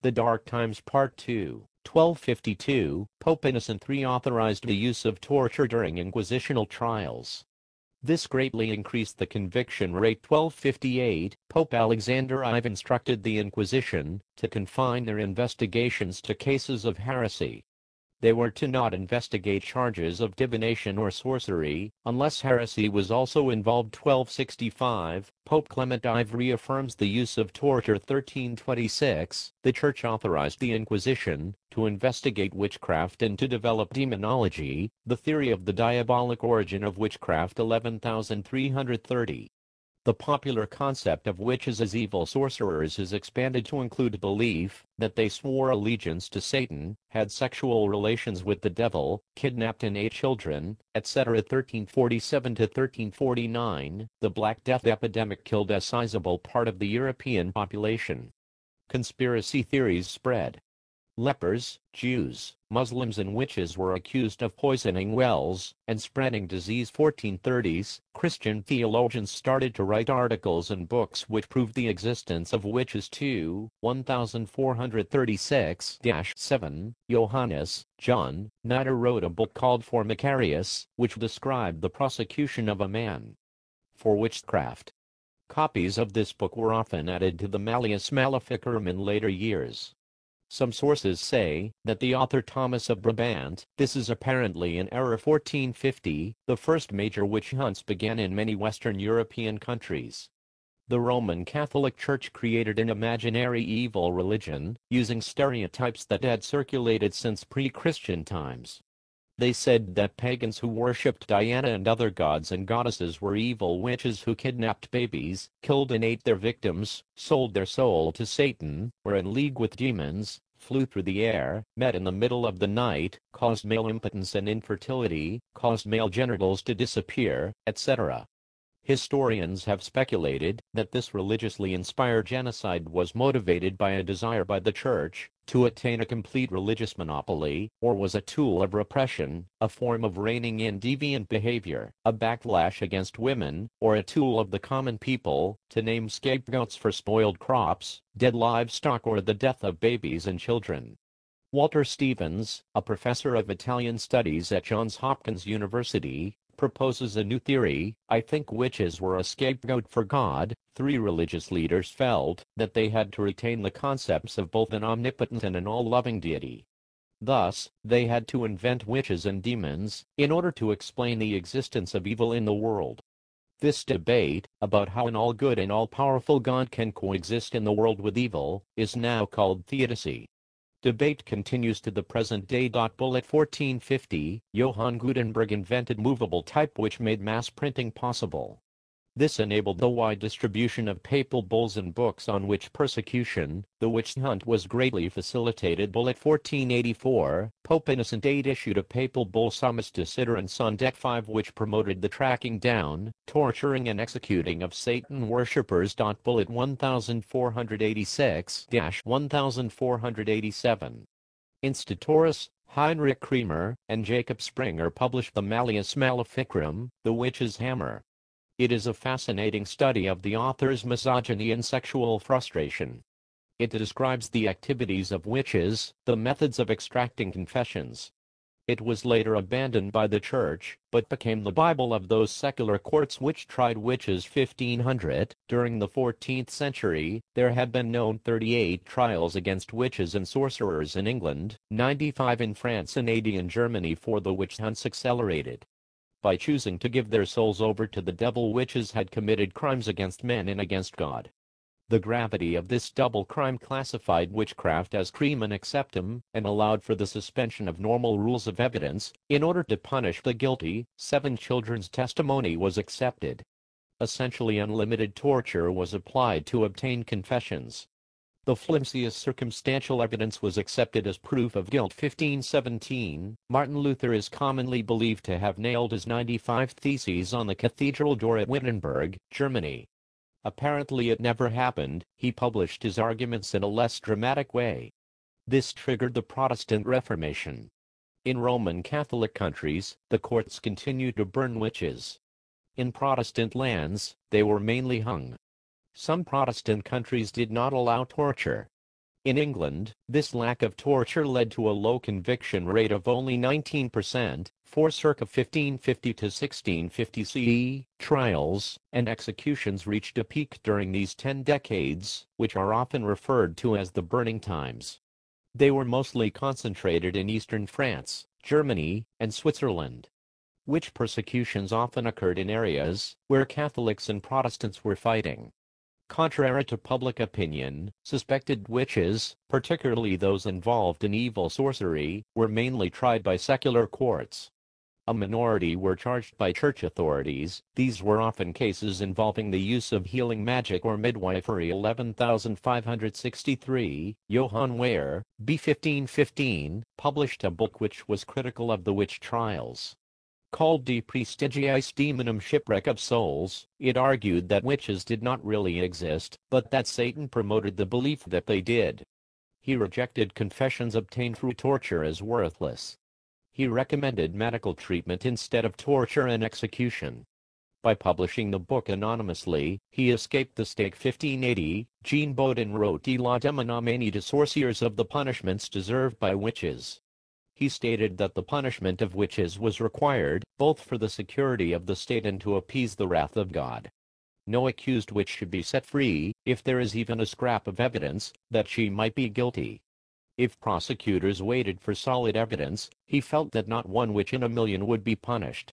The Dark Times Part 2, 1252, Pope Innocent III authorized the use of torture during inquisitional trials. This greatly increased the conviction rate. 1258, Pope Alexander I instructed the Inquisition to confine their investigations to cases of heresy. They were to not investigate charges of divination or sorcery, unless heresy was also involved. 1265, Pope Clement I reaffirms the use of torture. 1326, the Church authorized the Inquisition to investigate witchcraft and to develop demonology, the theory of the diabolic origin of witchcraft. 11330. The popular concept of witches as evil sorcerers is expanded to include belief that they swore allegiance to Satan, had sexual relations with the devil, kidnapped and ate children, etc. 1347 to 1349, the Black Death epidemic killed a sizable part of the European population. Conspiracy theories spread. Lepers, Jews, Muslims and witches were accused of poisoning wells and spreading disease. 1430s, Christian theologians started to write articles and books which proved the existence of witches. 1436-7, John Nider wrote a book called For Macarius, which described the prosecution of a man for witchcraft. Copies of this book were often added to the Malleus Maleficarum in later years. Some sources say that the author Thomas of Brabant, this is apparently an error. 1450, the first major witch hunts began in many Western European countries. The Roman Catholic Church created an imaginary evil religion, using stereotypes that had circulated since pre-Christian times. They said that pagans who worshipped Diana and other gods and goddesses were evil witches who kidnapped babies, killed and ate their victims, sold their soul to Satan, were in league with demons, flew through the air, met in the middle of the night, caused male impotence and infertility, caused male genitals to disappear, etc. Historians have speculated that this religiously inspired genocide was motivated by a desire by the Church to attain a complete religious monopoly, or was a tool of repression, a form of reining in deviant behavior, a backlash against women, or a tool of the common people to name scapegoats for spoiled crops, dead livestock, or the death of babies and children. Walter Stevens, a professor of Italian studies at Johns Hopkins University, proposes a new theory. I think witches were a scapegoat for God. 3 religious leaders felt that they had to retain the concepts of both an omnipotent and an all-loving deity. Thus, they had to invent witches and demons in order to explain the existence of evil in the world. This debate about how an all-good and all-powerful God can coexist in the world with evil is now called theodicy. Debate continues to the present day. 1450, Johann Gutenberg invented movable type which made mass printing possible. This enabled the wide distribution of papal bulls and books on witch persecution. The witch hunt was greatly facilitated. 1484, Pope Innocent VIII issued a papal bull Summus Desiderans on Dec 5 which promoted the tracking down, torturing and executing of Satan worshippers. 1486-1487. Institutors Heinrich Kremer and Jacob Springer published the Malleus Maleficarum, The Witch's Hammer. It is a fascinating study of the author's misogyny and sexual frustration. It describes the activities of witches, the methods of extracting confessions. It was later abandoned by the Church, but became the Bible of those secular courts which tried witches. 1500, during the 14th century, there had been known 38 trials against witches and sorcerers in England, 95 in France and 80 in Germany, for the witch hunts accelerated. By choosing to give their souls over to the devil, witches had committed crimes against men and against God. The gravity of this double crime classified witchcraft as crime acceptum and allowed for the suspension of normal rules of evidence. In order to punish the guilty, 7 children's testimony was accepted. Essentially unlimited torture was applied to obtain confessions. The flimsiest circumstantial evidence was accepted as proof of guilt. 1517, Martin Luther is commonly believed to have nailed his 95 Theses on the cathedral door at Wittenberg, Germany. Apparently it never happened. He published his arguments in a less dramatic way. This triggered the Protestant Reformation. In Roman Catholic countries, the courts continued to burn witches. In Protestant lands, they were mainly hung. Some Protestant countries did not allow torture. In England, this lack of torture led to a low conviction rate of only 19% for circa 1550 to 1650 CE. Trials and executions reached a peak during these 10 decades, which are often referred to as the Burning Times. They were mostly concentrated in eastern France, Germany, and Switzerland. Witch persecutions often occurred in areas where Catholics and Protestants were fighting. Contrary to public opinion, suspected witches, particularly those involved in evil sorcery, were mainly tried by secular courts. A minority were charged by church authorities. These were often cases involving the use of healing magic or midwifery. 11563, Johann Weyer, b. 1515, published a book which was critical of the witch trials. Called De Prestigiis Demonum, Shipwreck of Souls, it argued that witches did not really exist, but that Satan promoted the belief that they did. He rejected confessions obtained through torture as worthless. He recommended medical treatment instead of torture and execution. By publishing the book anonymously, he escaped the stake. 1580, Jean Bodin wrote De la Dénomination des Sorciers, of the punishments deserved by witches. He stated that the punishment of witches was required, both for the security of the state and to appease the wrath of God. No accused witch should be set free, if there is even a scrap of evidence that she might be guilty. If prosecutors waited for solid evidence, he felt that not one witch in a million would be punished.